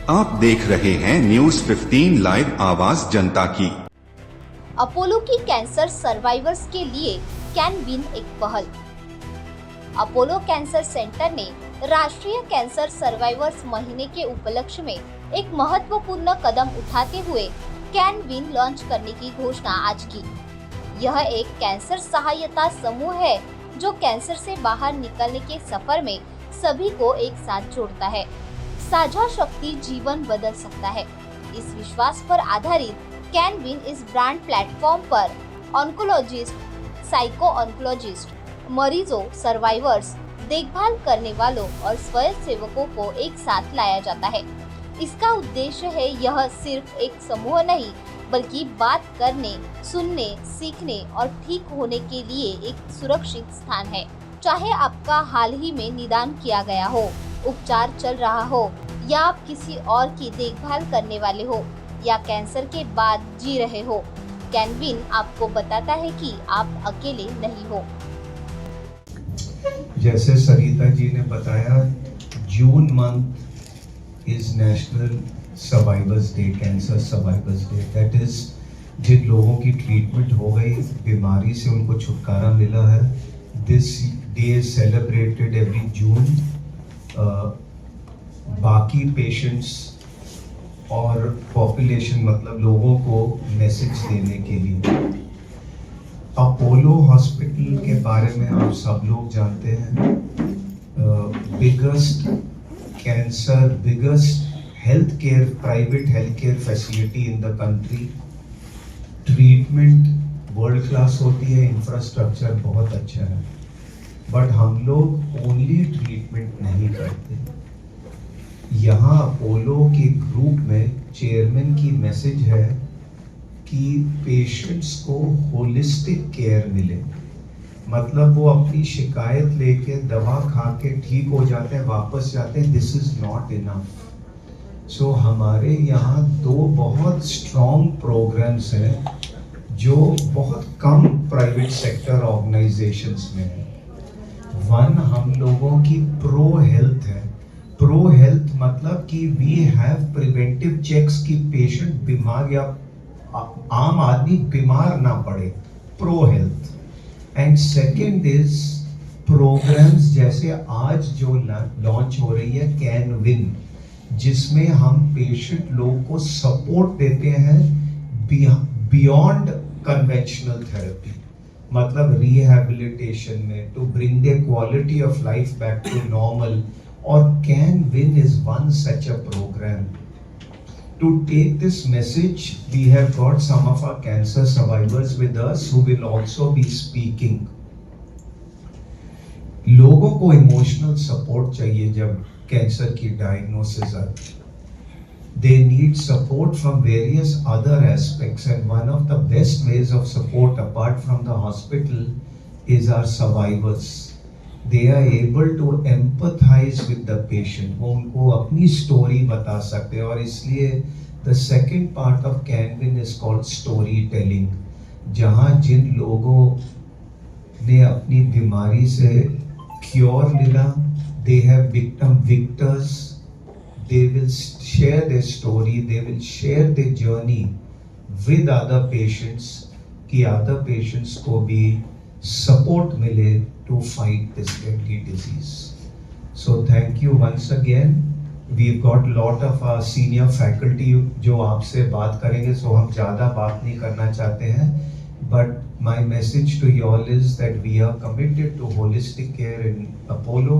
आप देख रहे हैं न्यूज 15 लाइव, आवाज जनता की। अपोलो की कैंसर सर्वाइवर्स के लिए कैन विन एक पहल। अपोलो कैंसर सेंटर ने राष्ट्रीय कैंसर सर्वाइवर्स महीने के उपलक्ष्य में एक महत्वपूर्ण कदम उठाते हुए कैन विन लॉन्च करने की घोषणा आज की। यह एक कैंसर सहायता समूह है जो कैंसर से बाहर निकलने के सफर में सभी को एक साथ जोड़ता है। साझा शक्ति जीवन बदल सकता है। इस विश्वास पर आधारित कैन विन इस ब्रांड प्लेटफॉर्म पर ऑन्कोलॉजिस्ट, साइको ऑन्कोलॉजिस्ट, मरीजों, सर्वाइवर्स, देखभाल करने वालों और स्वयंसेवकों को एक साथ लाया जाता है। इसका उद्देश्य है यह सिर्फ एक समूह नहीं बल्कि बात करने, सुनने, सीखने और ठीक होने के लिए एक सुरक्षित स्थान है। चाहे आपका हाल ही में निदान किया गया हो, उपचार चल रहा हो या आप किसी और की देखभाल करने वाले हो या कैंसर के बाद जी रहे हो, कैन विन आपको बताता है कि आप अकेले नहीं हो। जैसे सरिता जी ने बताया, June month is national survivors day, cancer survivors day. That is जिन लोगों की ट्रीटमेंट हो गई, बीमारी से उनको छुटकारा मिला है। This day is celebrated every June. बाकी पेशेंट्स और पॉपुलेशन, मतलब लोगों को मैसेज देने के लिए। अपोलो हॉस्पिटल के बारे में आप सब लोग जानते हैं। Biggest health care, private health care facility in the country. Treatment world class होती है, इंफ्रास्ट्रक्चर बहुत अच्छा है, बट हम लोग ओनली ट्रीटमेंट नहीं करते। यहाँ अपोलो के ग्रुप में चेयरमैन की मैसेज है कि पेशेंट्स को होलिस्टिक केयर मिले। मतलब वो अपनी शिकायत लेके दवा खा के ठीक हो जाते हैं, वापस जाते हैं। This is not enough. So हमारे यहाँ दो बहुत स्ट्रॉन्ग प्रोग्राम्स हैं जो बहुत कम प्राइवेट सेक्टर ऑर्गेनाइजेशंस में है। वन, हम लोगों की प्रो हेल्थ है। प्रो हेल्थ मतलब कि वी हैव प्रिवेंटिव चेक्स कि पेशेंट बीमार या आम आदमी बीमार ना पड़े। Pro health. And second is programs जैसे आज जो लॉन्च हो रही है कैन विन, जिसमें हम पेशेंट लोगों को सपोर्ट देते हैं बियॉन्ड कन्वेंशनल थेरेपी, मतलब रिहैबिलिटेशन में, to bring the quality of life back to normal. और CanWin is one such a program. To take this message, we have got some of our cancer survivors with us who will also be speaking. लोगों को emotional support चाहिए जब cancer की diagnosis आती है। They need support from various other aspects, and one of the best ways of support apart from the hospital is our survivors. They are able to empathize with the patient. वो उनको अपनी story बता सकते हैं, और इसलिए the second part of CanWin is called storytelling, जहाँ जिन लोगों ने अपनी बीमारी से क्योर मिला, they have become victors. They will share their story, they will share their journey with other patients, कि other patients को भी support मिले to fight this deadly disease. So thank you once again. We've got lot of our senior faculty जो आपसे बात करेंगे, so हम ज़्यादा बात नहीं करना चाहते हैं, but my message to you all is that we are committed to holistic care in Apollo.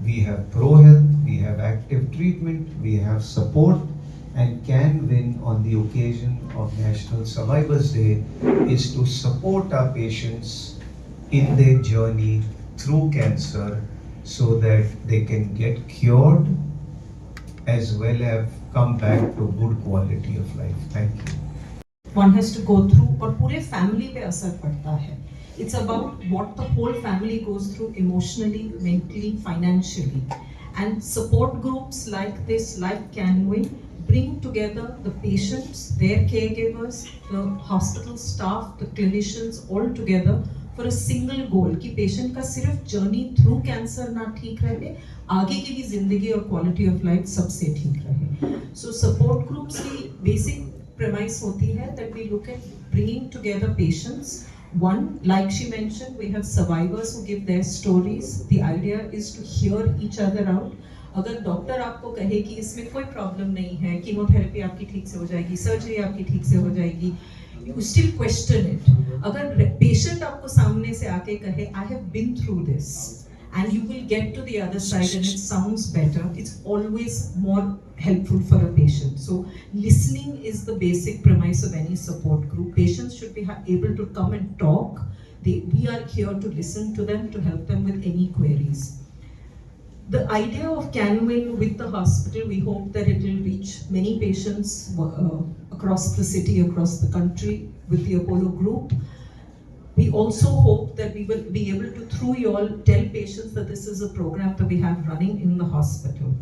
We have pro health, we have active treatment, we have support, and Can Win on the occasion of National Survivors Day is to support our patients in their journey through cancer so that they can get cured as well as come back to good quality of life. Thank you. One has to go through, और पूरे family पे असर पड़ता है। It's about what the whole family goes through emotionally, mentally, financially. And support groups like this, like CanWin, bring together the patients, their caregivers, the hospital staff, the clinicians all together for a single गोल कि patient का सिर्फ journey through cancer ना ठीक रहे, आगे की भी जिंदगी और क्वालिटी ऑफ लाइफ सबसे ठीक रहे. सो सपोर्ट ग्रुप्स की बेसिक premise होती है that we look at bringing together patients. One, like she mentioned, we have survivors who give their stories. The idea is to hear each other out. अगर doctor आपको कहे कि इसमें कोई problem नहीं है, कीमोथेरेपी आपकी ठीक से हो जाएगी, सर्जरी आपकी ठीक से हो जाएगी, you still question it. अगर पेशेंट आपको सामने से आके कहे I have been through this and you will get to the other side and it sounds better, it's always more helpful for a patient. So listening is the basic premise of any support group. Patients should be able to come and talk. We are here to listen to them, to help them with any queries. The idea of CanWin with the hospital, we hope that it will reach many patients across the city, across the country with the Apollo group. We also hope that we will be able to, through you all, tell patients that this is a program that we have running in the hospital.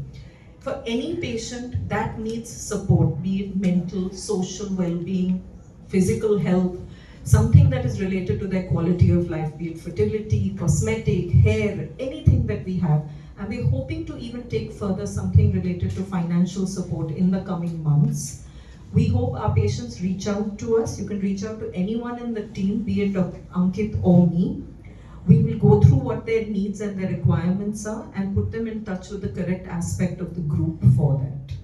For any patient that needs support, be it mental, social well-being, physical health, something that is related to their quality of life, be it fertility, cosmetic, hair, anything that we have. And we're hoping to even take further something related to financial support in the coming months. We hope our patients reach out to us. You can reach out to anyone in the team, be it Dr. Ankit or me. We will go through what their needs and their requirements are and put them in touch with the correct aspect of the group for that.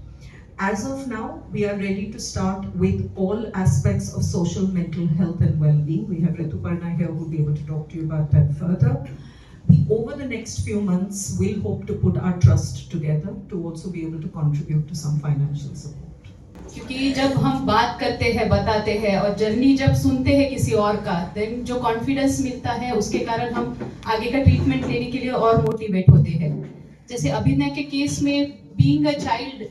As of now, we are ready to start with all aspects of social, mental health and well-being. We have Rituparna here who will be able to talk to you about that further. We, over the next few months, will hope to put our trust together to also be able to contribute to some financial support. क्योंकि जब हम बात करते हैं, बताते हैं और journey जब सुनते हैं किसी और का, देन जो कॉन्फिडेंस मिलता है उसके कारण हम आगे का ट्रीटमेंट लेने के लिए और मोटिवेट होते हैं. जैसे अभिनय के केस में, being a child,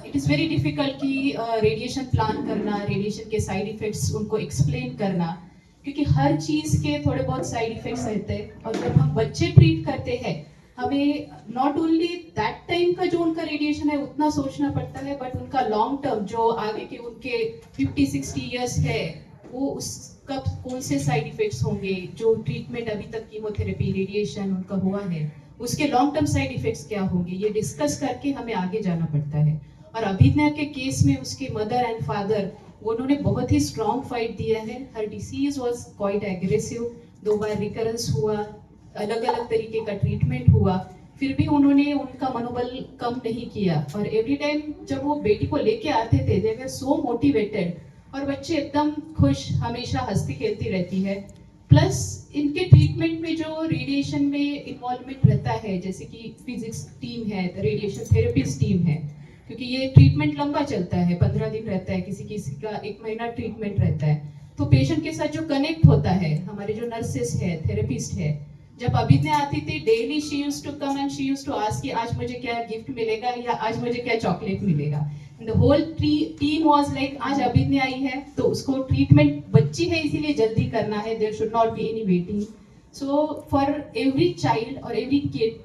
it is very difficult कि रेडिएशन प्लान करना, रेडिएशन के साइड इफेक्ट्स उनको एक्सप्लेन करना, क्योंकि हर चीज़ के थोड़े बहुत साइड इफेक्ट्स रहते हैं. और जब हम बच्चे ट्रीट करते हैं, हमें नॉट ओनली दैट टाइम का जो उनका रेडिएशन है उतना सोचना पड़ता है, बट उनका लॉन्ग टर्म जो आगे के उनके 50-60 इयर्स है, वो उसका कौन से साइड इफेक्ट्स होंगे, जो ट्रीटमेंट अभी तक कीमोथेरेपी, रेडिएशन उनका हुआ है, उसके लॉन्ग टर्म साइड इफेक्ट्स क्या होंगे, ये डिस्कस करके हमें आगे जाना पड़ता है. और अभिनय के केस में उसके मदर एंड फादर, उन्होंने बहुत ही स्ट्रॉन्ग फाइट दिया है. Her disease was quite aggressive, 2 बार रिकरेंस हुआ, अलग अलग तरीके का ट्रीटमेंट हुआ, फिर भी उन्होंने उनका मनोबल कम नहीं किया. और एवरी टाइम जब वो बेटी को लेके आते थे, दे वर सो मोटिवेटेड, और बच्चे एकदम खुश, हमेशा हंसती खेलती रहती है. प्लस इनके ट्रीटमेंट में जो रेडिएशन में इन्वॉल्वमेंट रहता है, जैसे कि फिजिक्स टीम है, रेडिएशन थेरेपिस्ट टीम है, क्योंकि ये ट्रीटमेंट लंबा चलता है, 15 दिन रहता है, किसी किसी का 1 महीना ट्रीटमेंट रहता है. तो पेशेंट के साथ जो कनेक्ट होता है, हमारे जो नर्सेस है, थेरेपिस्ट है, जब अभिनय आती थी, daily she used to come and she used to ask कि आज मुझे क्या गिफ्ट मिलेगा या आज मुझे क्या चॉकलेट मिलेगा. The whole team was like, आज अभिनय आई है तो उसको ट्रीटमेंट, बच्ची है इसीलिए जल्दी करना है, there should not be any waiting. So for every child और एवरी किड,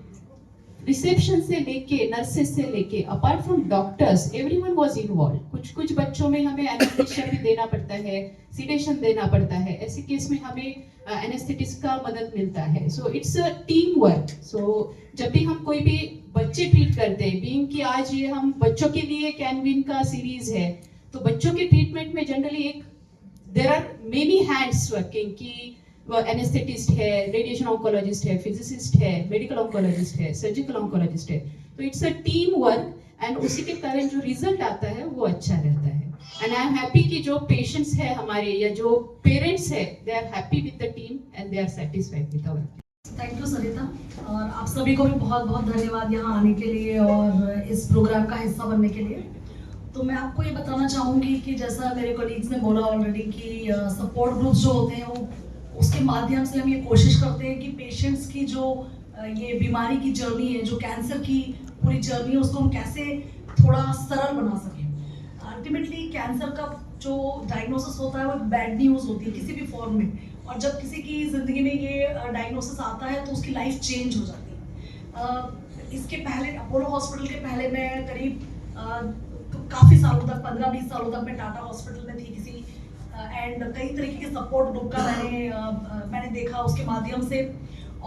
रिसेप्शन से लेके, नर्सेस से लेके, apart from doctors, everyone was involve. कुछ बच्चों में हमें एनेस्थीसिया भी देना पड़ता है, सिडेशन देना पड़ता है, ऐसे केस में हमें एनेस्थेटिस्ट का मदद मिलता है. So it's a team work. So जब भी हम कोई भी बच्चे ट्रीट करते हैं, बीइंग कि आज ये हम बच्चों के लिए कैनविन का सीरीज है, तो बच्चों के ट्रीटमेंट में generally there are many hands working, कि एनेस्थेटिस्ट है, रेडिएशन ऑन्कोलॉजिस्ट है, फिजिसिस्ट है, मेडिकल ऑन्कोलॉजिस्ट है, सर्जिकल ऑन्कोलॉजिस्ट है. तो it's a team work, and उसी के कारण जो रिजल्ट आता है वो अच्छा रहता है. एंड आई एम हैप्पी कि जो पेशेंट्स है हमारे या जो पेरेंट्स है, they are happy with the team and they are satisfied with our. Thank you Sarita, और आप सभी को भी बहुत बहुत धन्यवाद यहाँ आने के लिए और इस प्रोग्राम का हिस्सा बनने के लिए. तो मैं आपको ये बताना चाहूँगी कि जैसा मेरे कोलीग्स ने बोला ऑलरेडी कि सपोर्ट ग्रुप्स जो होते हैं, वो उसके माध्यम से हम ये कोशिश करते हैं कि पेशेंट्स की जो ये बीमारी की जर्नी है, जो कैंसर की पूरी जर्नी है, उसको हम कैसे थोड़ा सरल बना सकें. अल्टीमेटली कैंसर का जो डायग्नोसिस होता है वो एक बैड न्यूज़ होती है किसी भी फॉर्म में, और जब किसी की ज़िंदगी में ये डायग्नोसिस आता है तो उसकी लाइफ चेंज हो जाती है. इसके पहले अपोलो हॉस्पिटल के पहले मैं करीब काफ़ी सालों तक, 15-20 सालों तक मैं टाटा हॉस्पिटल में थी, किसी एंड कई तरीके के सपोर्ट ग्रुप का मैंने देखा उसके माध्यम से।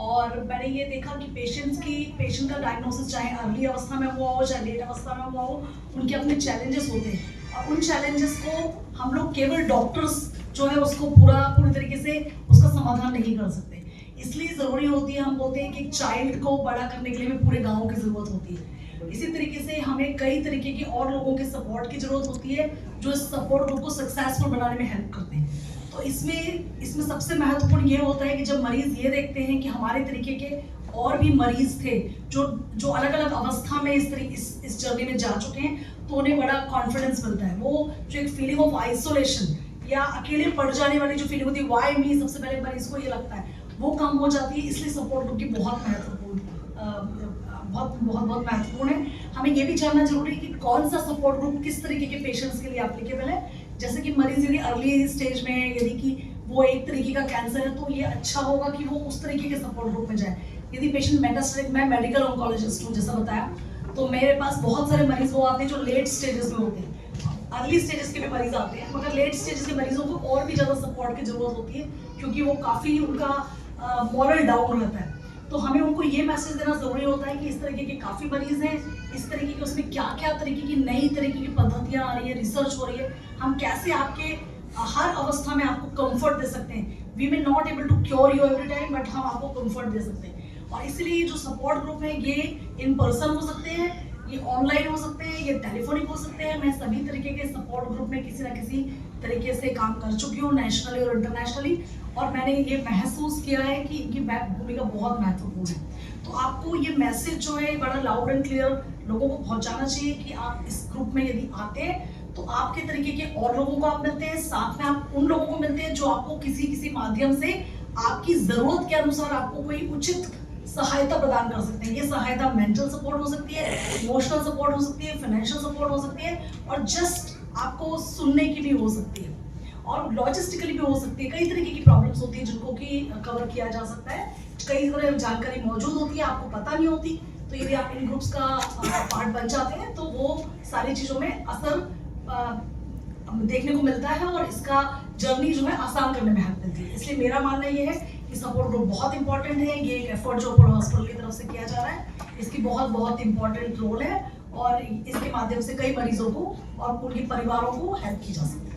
और मैंने ये देखा कि पेशेंट का डायग्नोसिस चाहे अर्ली अवस्था में हुआ हो चाहे लेट अवस्था में हुआ हो, उनके अपने चैलेंजेस होते हैं और उन चैलेंजेस को हम लोग केवल डॉक्टर्स जो है उसको पूरी तरीके से उसका समाधान नहीं कर सकते। इसलिए ज़रूरी होती है, हम बोलते हैं कि एक चाइल्ड को बड़ा करने के लिए हमें पूरे गाँव की ज़रूरत होती है। इसी तरीके से हमें कई तरीके के और लोगों के सपोर्ट की ज़रूरत होती है जो इस सपोर्ट ग्रुप को सक्सेसफुल बनाने में हेल्प करते हैं। तो इसमें सबसे महत्वपूर्ण ये होता है कि जब मरीज ये देखते हैं कि हमारे तरीके के और भी मरीज थे जो अलग अलग अवस्था में इस जर्नी में जा चुके हैं, तो उन्हें बड़ा कॉन्फिडेंस मिलता है। वो जो एक फीलिंग ऑफ आइसोलेशन या अकेले पड़ जाने वाली जो फीलिंग होती है, व्हाई मी, सबसे पहले मरीज को ये लगता है, वो कम हो जाती है। इसलिए सपोर्ट ग्रुप की बहुत महत्वपूर्ण है। हमें ये भी जानना जरूरी है कि कौन सा सपोर्ट ग्रुप किस तरीके के पेशेंट्स के लिए एप्लीकेबल है। जैसे कि मरीज यदि अर्ली स्टेज में यदि कि वो एक तरीके का कैंसर है, तो ये अच्छा होगा कि वो उस तरीके के सपोर्ट ग्रुप में जाए। यदि पेशेंट मेटास्टेटिक, मैं मेडिकल ऑन्कोलॉजिस्ट हूँ जैसा बताया, तो मेरे पास बहुत सारे मरीज वो आते हैं जो लेट स्टेजेस में होते हैं। अर्ली स्टेजेस के भी मरीज आते हैं, मगर लेट स्टेजेस के मरीजों को और भी ज़्यादा सपोर्ट की जरूरत होती है, क्योंकि वो काफ़ी उनका मॉरल डाउन रहता है। तो हमें उनको ये मैसेज देना ज़रूरी होता है कि इस तरीके के काफ़ी मरीज हैं, इस तरीके के उसमें क्या क्या तरीके की नई तरीके की पद्धतियाँ आ रही है, रिसर्च हो रही है, हम कैसे आपके हर अवस्था में आपको कंफर्ट दे सकते हैं। We may not able to cure you every time, but हम आपको कंफर्ट दे सकते हैं। और इसलिए ये जो सपोर्ट ग्रुप है ये इन पर्सन हो सकते हैं, ये ऑनलाइन हो सकते हैं, ये टेलीफोनिक हो सकते हैं। मैं सभी तरीके के सपोर्ट ग्रुप में किसी ना किसी तरीके से काम कर चुकी हूँ, नेशनली और इंटरनेशनली, और मैंने ये महसूस किया है कि इनकी भूमिका बहुत महत्वपूर्ण है। तो आपको ये मैसेज जो है बड़ा लाउड एंड क्लियर लोगों को पहुंचाना चाहिए कि आप इस ग्रुप में यदि आते हैं तो आपके तरीके के और लोगों को आप मिलते हैं, साथ में आप उन लोगों को मिलते हैं जो आपको किसी माध्यम से आपकी जरूरत के अनुसार आपको कोई उचित सहायता प्रदान कर सकते हैं। ये सहायता मेंटल सपोर्ट हो सकती है, इमोशनल सपोर्ट हो सकती है, फाइनेंशियल सपोर्ट हो सकती है, और जस्ट आपको सुनने की भी हो सकती है, और लॉजिस्टिकली भी हो सकती है। कई तरीके की प्रॉब्लम्स होती है जिनको कि कवर किया जा सकता है। कई तरह जानकारी मौजूद होती है, आपको पता नहीं होती, तो यदि आप इन ग्रुप्स का पार्ट बन जाते हैं तो वो सारी चीज़ों में असर देखने को मिलता है, और इसका जर्नी जो है आसान करने में हेल्प मिलती है। इसलिए मेरा मानना ये है कि सपोर्ट ग्रुप बहुत इंपॉर्टेंट है। ये एक एफर्ट जो अपोलो हॉस्पिटल की तरफ से किया जा रहा है, इसकी बहुत इंपॉर्टेंट रोल है, और इसके माध्यम से कई मरीजों को और उनके परिवारों को हेल्प की जा सकती है।